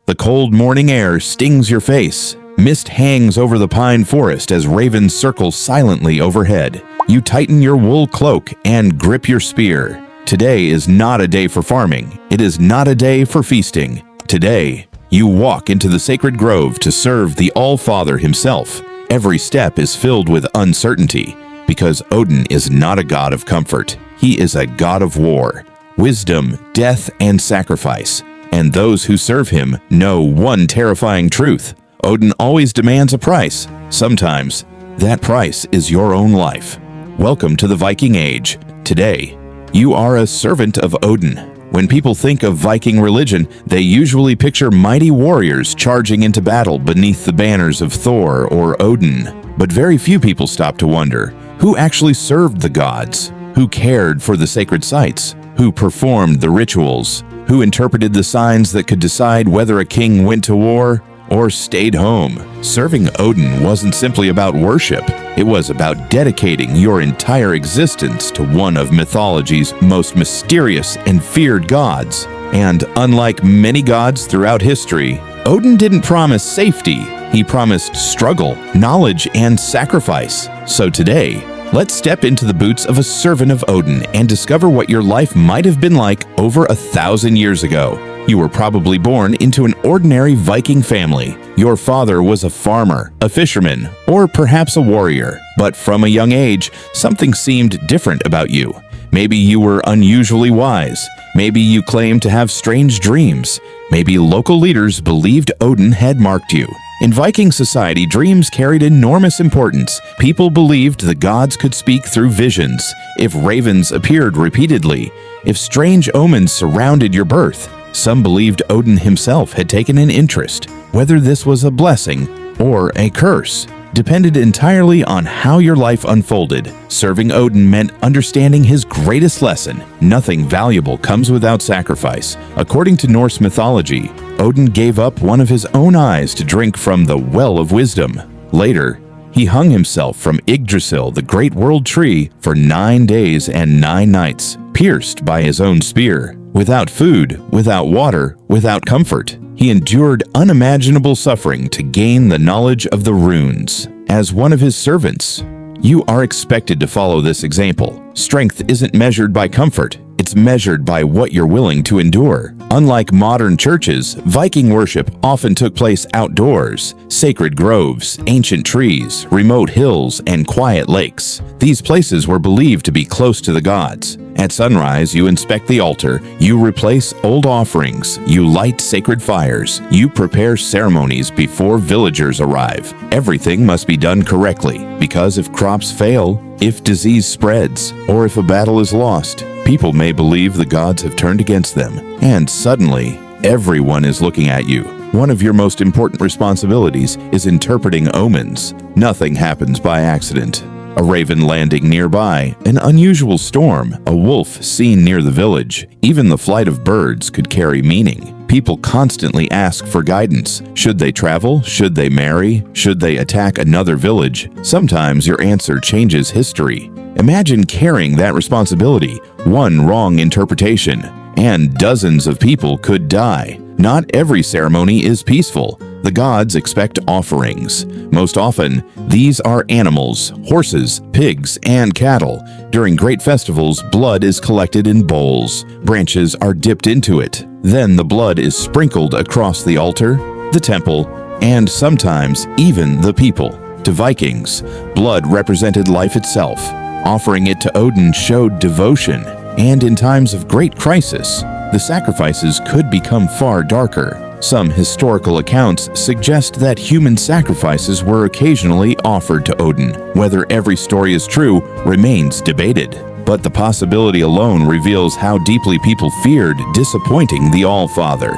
The cold morning air stings your face. Mist hangs over the pine forest as ravens circle silently overhead. You tighten your wool cloak and grip your spear. Today is not a day for farming. It is not a day for feasting. Today, you walk into the sacred grove to serve the Allfather himself. Every step is filled with uncertainty, because Odin is not a god of comfort. He is a god of war, wisdom, death, and sacrifice. And those who serve him know one terrifying truth. Odin always demands a price. Sometimes, that price is your own life. Welcome to the Viking Age. Today, you are a servant of Odin. When people think of Viking religion, they usually picture mighty warriors charging into battle beneath the banners of Thor or Odin. But very few people stop to wonder, who actually served the gods? Who cared for the sacred sites? Who performed the rituals? Who interpreted the signs that could decide whether a king went to war or stayed home? Serving Odin wasn't simply about worship. It was about dedicating your entire existence to one of mythology's most mysterious and feared gods. And unlike many gods throughout history, Odin didn't promise safety. He promised struggle, knowledge, and sacrifice. So today, let's step into the boots of a servant of Odin and discover what your life might have been like over 1,000 years ago. You were probably born into an ordinary Viking family. Your father was a farmer, a fisherman, or perhaps a warrior. But from a young age, something seemed different about you. Maybe you were unusually wise. Maybe you claimed to have strange dreams. Maybe local leaders believed Odin had marked you. In Viking society, dreams carried enormous importance. People believed the gods could speak through visions, if ravens appeared repeatedly, if strange omens surrounded your birth. Some believed Odin himself had taken an interest. Whether this was a blessing or a curse depended entirely on how your life unfolded. Serving Odin meant understanding his greatest lesson: nothing valuable comes without sacrifice. According to Norse mythology, Odin gave up one of his own eyes to drink from the well of wisdom. Later, he hung himself from Yggdrasil, the great world tree, for 9 days and 9 nights, pierced by his own spear. Without food, without water, without comfort, he endured unimaginable suffering to gain the knowledge of the runes. As one of his servants, you are expected to follow this example. Strength isn't measured by comfort. It's measured by what you're willing to endure. Unlike modern churches, Viking worship often took place outdoors: sacred groves, ancient trees, remote hills, and quiet lakes. These places were believed to be close to the gods. At sunrise, you inspect the altar, you replace old offerings, you light sacred fires, you prepare ceremonies before villagers arrive. Everything must be done correctly, because if crops fail, if disease spreads, or if a battle is lost, people may believe the gods have turned against them. And suddenly, everyone is looking at you. One of your most important responsibilities is interpreting omens. Nothing happens by accident. A raven landing nearby, an unusual storm, a wolf seen near the village. Even the flight of birds could carry meaning. People constantly ask for guidance. Should they travel? Should they marry? Should they attack another village? Sometimes your answer changes history. Imagine carrying that responsibility. One wrong interpretation, and dozens of people could die. Not every ceremony is peaceful. The gods expect offerings. Most often, these are animals, horses, pigs, and cattle. During great festivals, blood is collected in bowls. Branches are dipped into it. Then the blood is sprinkled across the altar, the temple, and sometimes even the people. To Vikings, blood represented life itself. Offering it to Odin showed devotion, and in times of great crisis, the sacrifices could become far darker. Some historical accounts suggest that human sacrifices were occasionally offered to Odin. Whether every story is true remains debated, but the possibility alone reveals how deeply people feared disappointing the Allfather.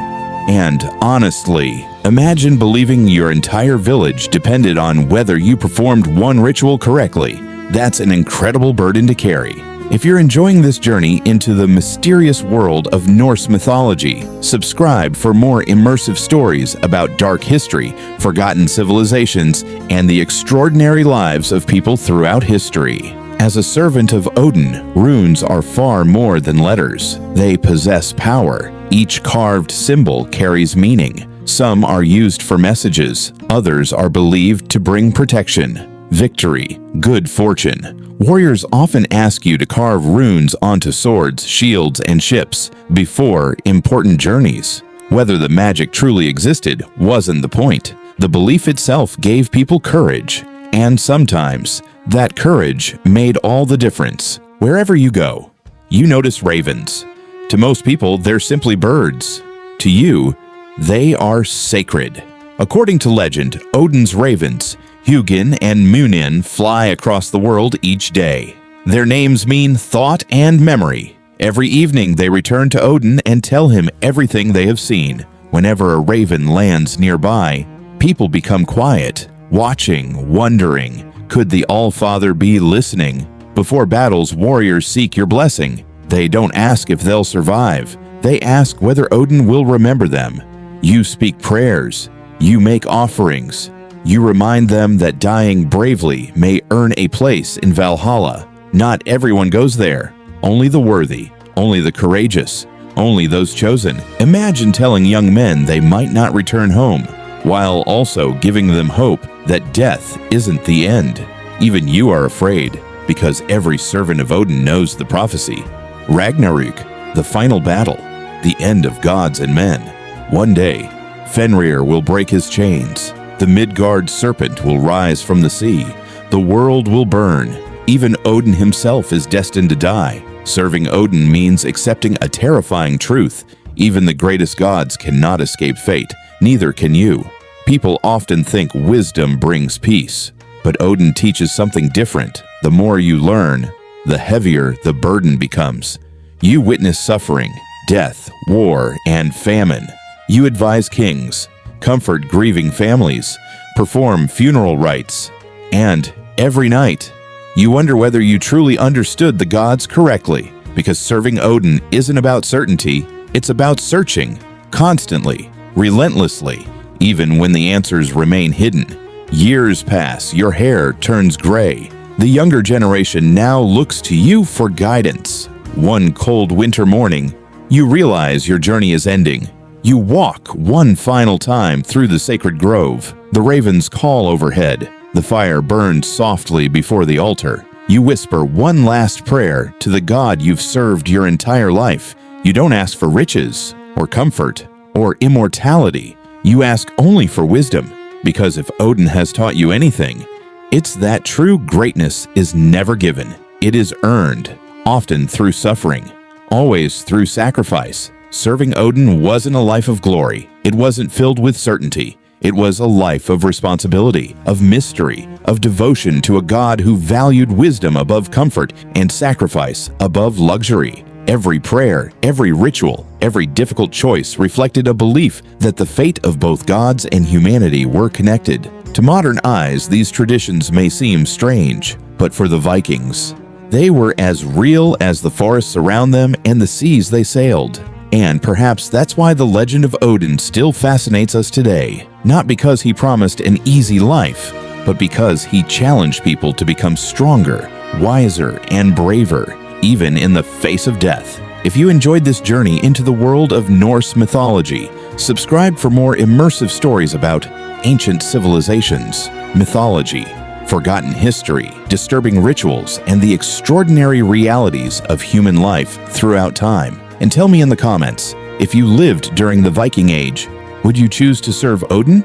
And honestly, imagine believing your entire village depended on whether you performed one ritual correctly. That's an incredible burden to carry. If you're enjoying this journey into the mysterious world of Norse mythology, subscribe for more immersive stories about dark history, forgotten civilizations, and the extraordinary lives of people throughout history. As a servant of Odin, runes are far more than letters. They possess power. Each carved symbol carries meaning. Some are used for messages, others are believed to bring protection, victory, good fortune. Warriors often ask you to carve runes onto swords, shields, and ships before important journeys. Whether the magic truly existed wasn't the point. The belief itself gave people courage, and sometimes that courage made all the difference. Wherever you go, you notice ravens. To most people, they're simply birds. To you, they are sacred. According to legend, Odin's ravens, Huginn and Muninn, fly across the world each day. Their names mean thought and memory. Every evening they return to Odin and tell him everything they have seen. Whenever a raven lands nearby, people become quiet, watching, wondering, could the Allfather be listening? Before battles, warriors seek your blessing. They don't ask if they'll survive. They ask whether Odin will remember them. You speak prayers. You make offerings. You remind them that dying bravely may earn a place in Valhalla. Not everyone goes there. Only the worthy, only the courageous, only those chosen. Imagine telling young men they might not return home, while also giving them hope that death isn't the end. Even you are afraid, because every servant of Odin knows the prophecy. Ragnarök, the final battle, the end of gods and men. One day, Fenrir will break his chains. The Midgard serpent will rise from the sea. The world will burn. Even Odin himself is destined to die. Serving Odin means accepting a terrifying truth. Even the greatest gods cannot escape fate. Neither can you. People often think wisdom brings peace, but Odin teaches something different. The more you learn, the heavier the burden becomes. You witness suffering, death, war, and famine. You advise kings, comfort grieving families, perform funeral rites, and every night, you wonder whether you truly understood the gods correctly, because serving Odin isn't about certainty, it's about searching, constantly, relentlessly, even when the answers remain hidden. Years pass, your hair turns gray. The younger generation now looks to you for guidance. One cold winter morning, you realize your journey is ending. You walk one final time through the sacred grove. The ravens call overhead. The fire burns softly before the altar. You whisper one last prayer to the God you've served your entire life. You don't ask for riches, or comfort, or immortality. You ask only for wisdom, because if Odin has taught you anything, it's that true greatness is never given. It is earned, often through suffering, always through sacrifice. Serving Odin wasn't a life of glory. It wasn't filled with certainty. It was a life of responsibility, of mystery, of devotion to a God who valued wisdom above comfort and sacrifice above luxury. Every prayer, every ritual, every difficult choice reflected a belief that the fate of both gods and humanity were connected. To modern eyes, these traditions may seem strange, but for the Vikings, they were as real as the forests around them and the seas they sailed. And perhaps that's why the legend of Odin still fascinates us today. Not because he promised an easy life, but because he challenged people to become stronger, wiser, and braver, even in the face of death. If you enjoyed this journey into the world of Norse mythology, subscribe for more immersive stories about ancient civilizations, mythology, forgotten history, disturbing rituals, and the extraordinary realities of human life throughout time. And tell me in the comments, if you lived during the Viking Age, would you choose to serve Odin?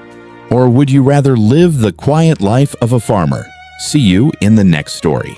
Or would you rather live the quiet life of a farmer? See you in the next story.